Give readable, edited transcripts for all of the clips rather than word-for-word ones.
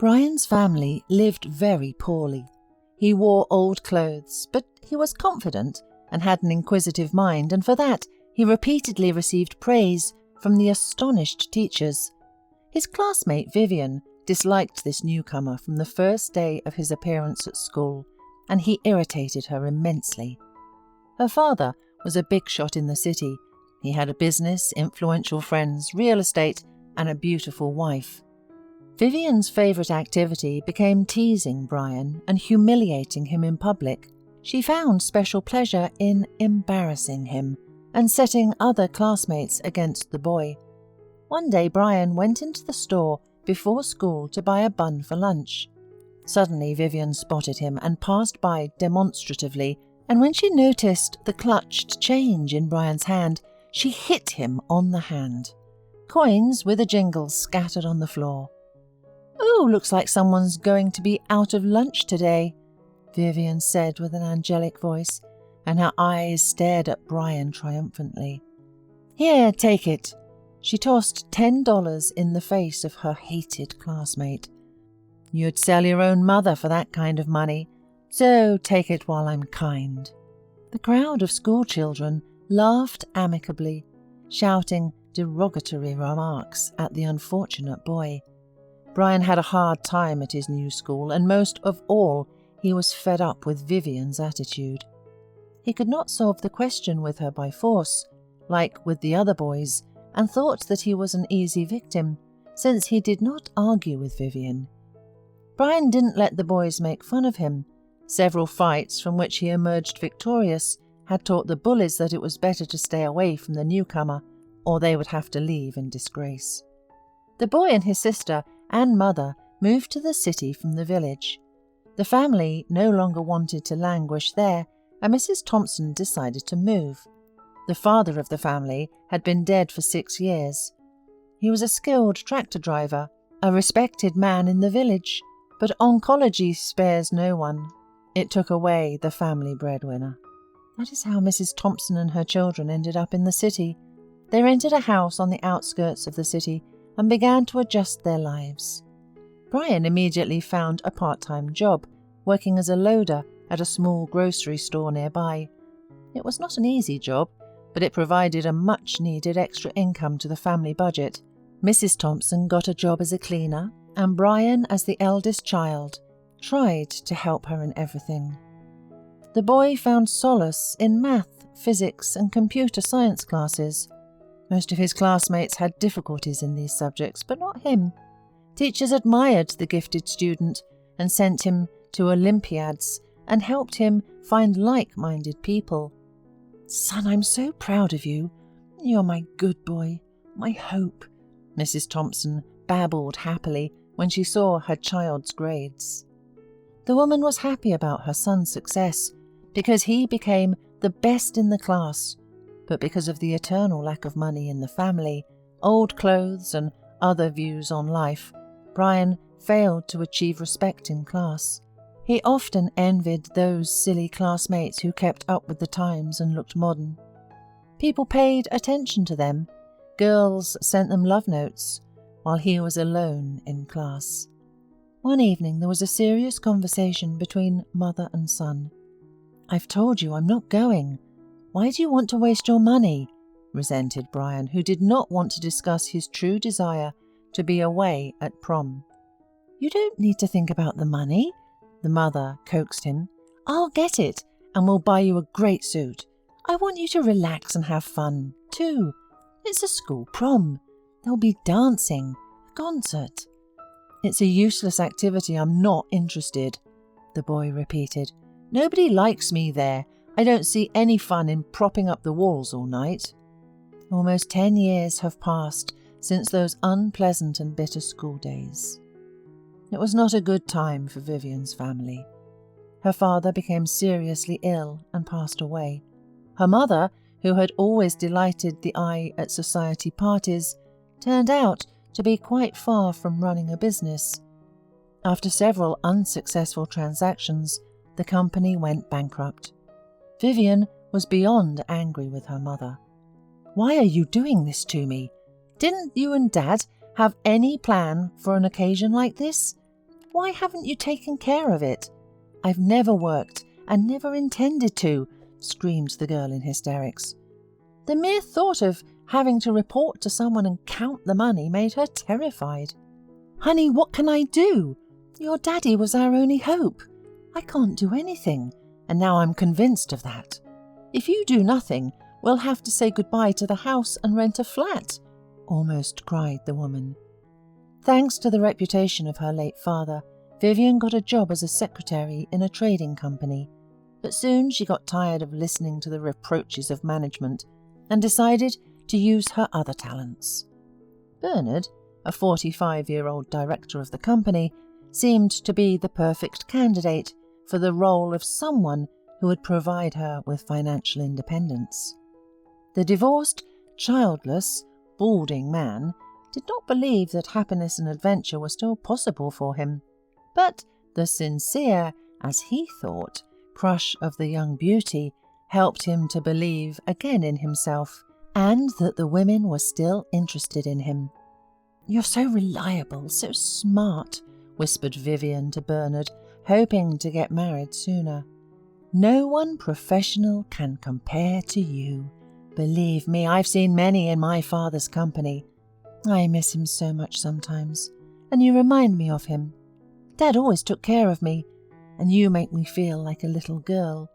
Brian's family lived very poorly. He wore old clothes, but he was confident and had an inquisitive mind, and for that he repeatedly received praise from the astonished teachers. His classmate Vivian disliked this newcomer from the first day of his appearance at school, and he irritated her immensely. Her father was a big shot in the city. He had a business, influential friends, real estate, and a beautiful wife. Vivian's favourite activity became teasing Brian and humiliating him in public. She found special pleasure in embarrassing him and setting other classmates against the boy. One day Brian went into the store before school to buy a bun for lunch. Suddenly Vivian spotted him and passed by demonstratively, and when she noticed the clutched change in Brian's hand, she hit him on the hand. Coins with a jingle scattered on the floor. "Oh, looks like someone's going to be out of lunch today," Vivian said with an angelic voice, and her eyes stared at Brian triumphantly. "Here, take it." She tossed $10 in the face of her hated classmate. "You'd sell your own mother for that kind of money, so take it while I'm kind." The crowd of schoolchildren laughed amicably, shouting derogatory remarks at the unfortunate boy. Brian had a hard time at his new school, and most of all, he was fed up with Vivian's attitude. He could not solve the question with her by force, like with the other boys, and thought that he was an easy victim, since he did not argue with Vivian. Brian didn't let the boys make fun of him. Several fights from which he emerged victorious had taught the bullies that it was better to stay away from the newcomer, or they would have to leave in disgrace. The boy and his sister and mother moved to the city from the village. The family no longer wanted to languish there, and Mrs. Thompson decided to move. The father of the family had been dead for 6 years. He was a skilled tractor driver, a respected man in the village, but oncology spares no one. It took away the family breadwinner. That is how Mrs. Thompson and her children ended up in the city. They rented a house on the outskirts of the city and began to adjust their lives. Brian immediately found a part-time job, working as a loader at a small grocery store nearby. It was not an easy job, but it provided a much-needed extra income to the family budget. Mrs. Thompson got a job as a cleaner, and Brian, as the eldest child, tried to help her in everything. The boy found solace in math, physics, and computer science classes. Most of his classmates had difficulties in these subjects, but not him. Teachers admired the gifted student and sent him to Olympiads and helped him find like-minded people. "Son, I'm so proud of you. You're my good boy, my hope," Mrs. Thompson babbled happily when she saw her child's grades. The woman was happy about her son's success because he became the best in the class, but because of the eternal lack of money in the family, old clothes and other views on life, Brian failed to achieve respect in class. He often envied those silly classmates who kept up with the times and looked modern. People paid attention to them. Girls sent them love notes, while he was alone in class. One evening there was a serious conversation between mother and son. "I've told you I'm not going. Why do you want to waste your money?" resented Brian, who did not want to discuss his true desire to be away at prom. "You don't need to think about the money," the mother coaxed him. "I'll get it, and we'll buy you a great suit. I want you to relax and have fun, too. It's a school prom. There'll be dancing, a concert." "It's a useless activity. I'm not interested," the boy repeated. "Nobody likes me there. I don't see any fun in propping up the walls all night." Almost 10 years have passed since those unpleasant and bitter school days. It was not a good time for Vivian's family. Her father became seriously ill and passed away. Her mother, who had always delighted the eye at society parties, turned out to be quite far from running a business. After several unsuccessful transactions, the company went bankrupt. Vivian was beyond angry with her mother. "Why are you doing this to me? Didn't you and Dad have any plan for an occasion like this? Why haven't you taken care of it? I've never worked and never intended to, screamed the girl in hysterics. The mere thought of having to report to someone and count the money made her terrified. Honey, what can I do? Your daddy was our only hope. I can't do anything, and now I'm convinced of that. If you do nothing, we'll have to say goodbye to the house and rent a flat, almost cried the woman. Thanks to the reputation of her late father, Vivian got a job as a secretary in a trading company, but soon she got tired of listening to the reproaches of management and decided to use her other talents. Bernard, a 45-year-old director of the company, seemed to be the perfect candidate for the role of someone who would provide her with financial independence. The divorced, childless, balding man did not believe that happiness and adventure were still possible for him, but the sincere, as he thought, crush of the young beauty helped him to believe again in himself and that the women were still interested in him. You're so reliable, so smart, whispered Vivian to Bernard, hoping to get married sooner. No one professional can compare to you. Believe me, I've seen many in my father's company. I miss him so much sometimes, and you remind me of him. Dad always took care of me, and you make me feel like a little girl.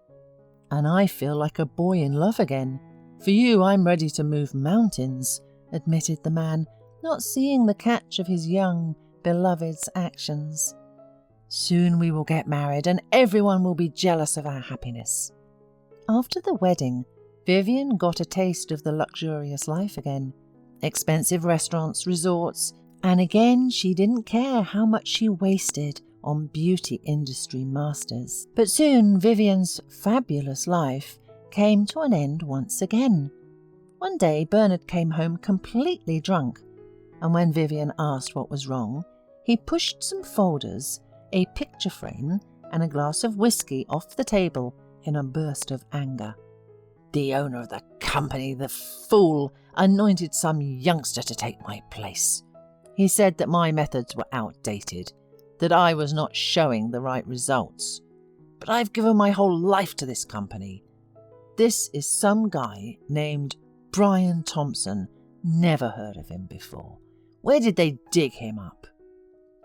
And I feel like a boy in love again. For you, I'm ready to move mountains, admitted the man, not seeing the catch of his young, beloved's actions. Soon we will get married, and everyone will be jealous of our happiness. After the wedding, Vivian got a taste of the luxurious life again. Expensive restaurants, resorts, and again she didn't care how much she wasted on beauty industry masters. But soon Vivian's fabulous life came to an end once again. One day Bernard came home completely drunk, and when Vivian asked what was wrong, he pushed some folders, a picture frame, and a glass of whiskey off the table in a burst of anger. The owner of the company, the fool, anointed some youngster to take my place. He said that my methods were outdated, that I was not showing the right results. But I've given my whole life to this company. This is some guy named Brian Thompson. Never heard of him before. Where did they dig him up?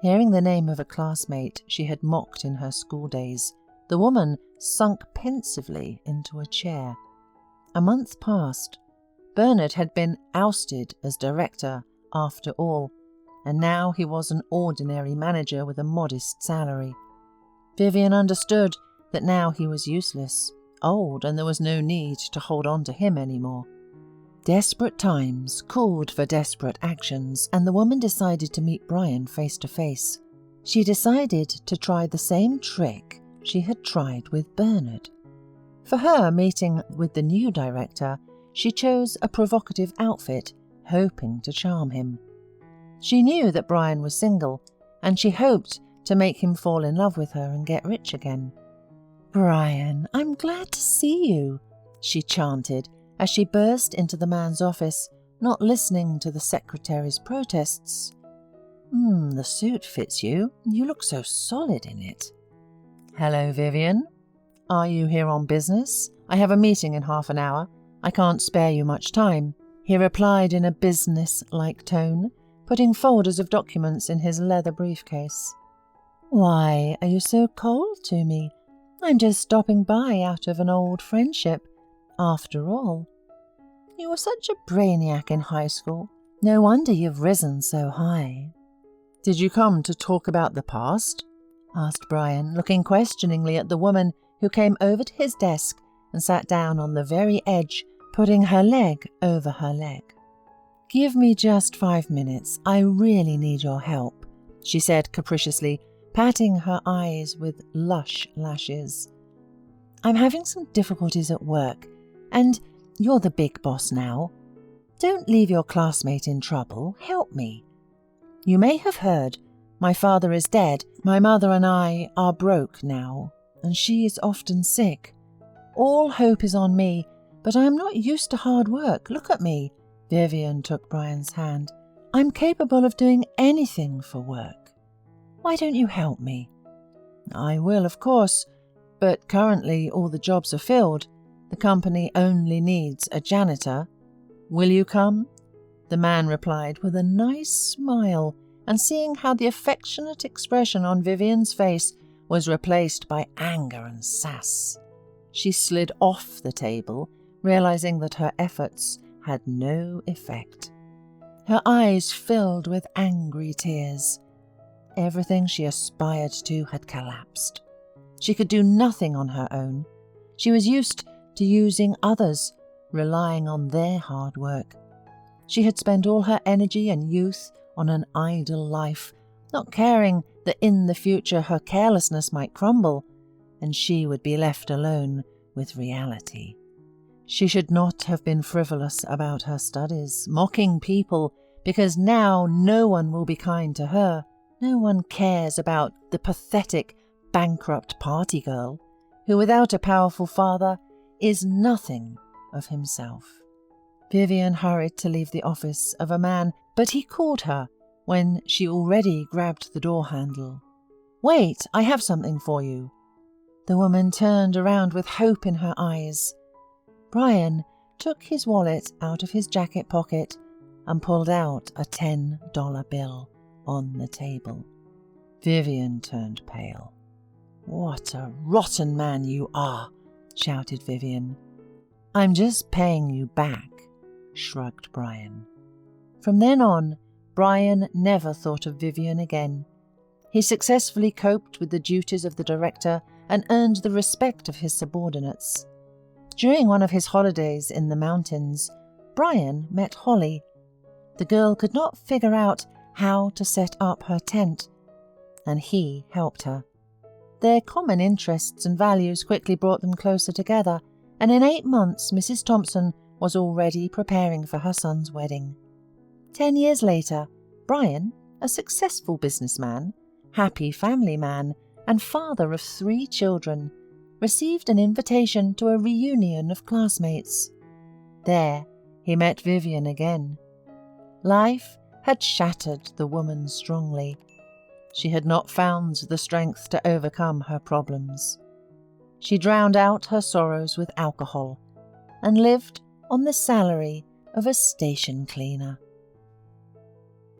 Hearing the name of a classmate she had mocked in her school days, the woman sunk pensively into a chair. A month passed. Bernard had been ousted as director after all, and now he was an ordinary manager with a modest salary. Vivian understood that now he was useless, old, and there was no need to hold on to him anymore. Desperate times called for desperate actions, and the woman decided to meet Brian face to face. She decided to try the same trick she had tried with Bernard. For her meeting with the new director, she chose a provocative outfit, hoping to charm him. She knew that Brian was single, and she hoped to make him fall in love with her and get rich again. "Brian, I'm glad to see you," she chanted as she burst into the man's office, not listening to the secretary's protests. The suit fits you. You look so solid in it." "Hello, Vivian. Are you here on business? I have a meeting in half an hour. I can't spare you much time," he replied in a business-like tone, putting folders of documents in his leather briefcase. "Why are you so cold to me? I'm just stopping by out of an old friendship. After all, you were such a brainiac in high school. No wonder you've risen so high." "Did you come to talk about the past?" asked Brian, looking questioningly at the woman who came over to his desk and sat down on the very edge, putting her leg over her leg. "Give me just 5 minutes. I really need your help," she said capriciously, patting her eyes with lush lashes. "I'm having some difficulties at work, and you're the big boss now. Don't leave your classmate in trouble. Help me. You may have heard, my father is dead. My mother and I are broke now, and she is often sick. All hope is on me, but I am not used to hard work. Look at me." Vivian took Brian's hand. "I'm capable of doing anything for work." Why don't you help me?" "I will, of course, but currently all the jobs are filled. The company only needs a janitor. Will you come?" The man replied with a nice smile, and seeing how the affectionate expression on Vivian's face was replaced by anger and sass, she slid off the table, realizing that her efforts had no effect. Her eyes filled with angry tears. Everything she aspired to had collapsed. She could do nothing on her own. She was used to using others, relying on their hard work. She had spent all her energy and youth on an idle life, not caring that in the future her carelessness might crumble, and she would be left alone with reality. She should not have been frivolous about her studies, mocking people, because now no one will be kind to her. No one cares about the pathetic, bankrupt party girl, who without a powerful father is nothing of himself. Vivian hurried to leave the office of a man, but he called her when she already grabbed the door handle. "Wait, I have something for you." The woman turned around with hope in her eyes. Brian took his wallet out of his jacket pocket and pulled out a $10 bill on the table. Vivian turned pale. "What a rotten man you are," shouted Vivian. "I'm just paying you back," shrugged Brian. From then on, Brian never thought of Vivian again. He successfully coped with the duties of the director and earned the respect of his subordinates. During one of his holidays in the mountains, Brian met Holly. The girl could not figure out how to set up her tent, and he helped her. Their common interests and values quickly brought them closer together, and in 8 months Mrs. Thompson was already preparing for her son's wedding. 10 years later, Brian, a successful businessman, happy family man, and father of 3 children, received an invitation to a reunion of classmates. There, he met Vivian again. Life had shattered the woman strongly. She had not found the strength to overcome her problems. She drowned out her sorrows with alcohol and lived on the salary of a station cleaner.